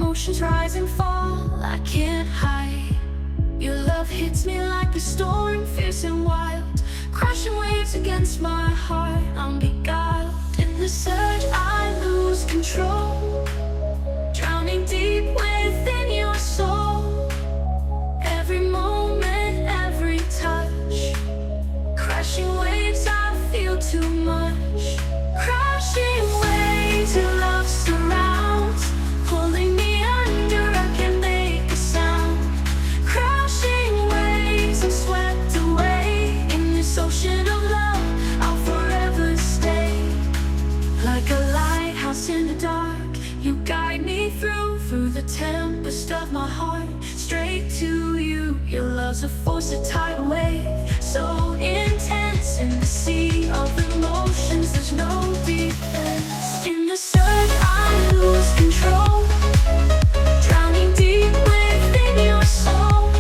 emotions rise and fall, I can't hide. Your love hits me like a storm, fierce and wild, crashing waves against my heart. I'm beguiled. In the surge I lose control, drowning deep within your soul. Every moment, every touch, crashing waves, I feel too much. Crashing waves, your love surrounds, pulling me under, I can't make a sound. Crashing waves, I'm swept away. In this ocean of love, I'll forever stay. Like a lighthouse in the dark, you guide me through the tempest of my heart. Straight to you, your love's a force, a tidal wave, so intense. In the sea of emotions, there's no defense. In the surge I lose control, drowning deep within your soul.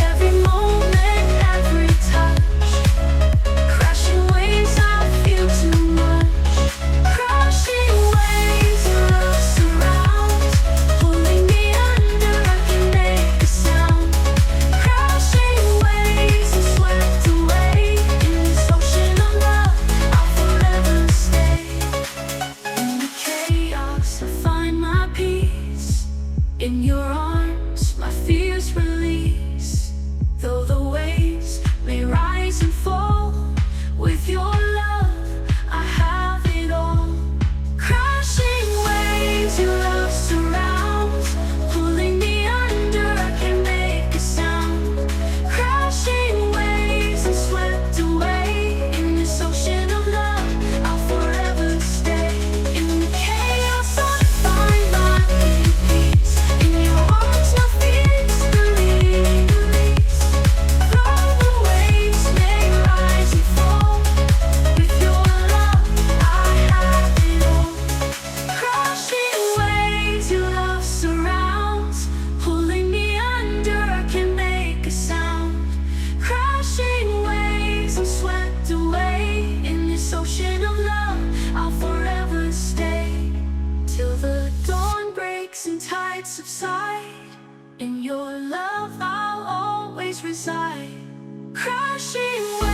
Every moment, every touch, crashing waves, I feel too much. Crashing waves, your love surrounds, pulling me under, I can make a sound. Crashing waves, I'm swept away. In this ocean of love, I'll forever stay. In the chaos, I find my peace. In your arms, my fears release. Though the waves may rise and fall, with your love, I have it all. Crashing waves, your love surrounds, pulling me under, I can't make a sound. Crashing waves, I'm swept away. In this ocean of love, I'll forever stay. In the chaos, I find my peace. In your arms, my fears release. Though the waves may rise and fall, with your love, I have it all. Crashing waves, your love surrounds, pulling me under, I can't make a sound. Crashing waves, I'm swept away. In this ocean of love, I'll forever stay. Till the dawn breaks and tides subside, in your love I'll always reside. Crashing waves.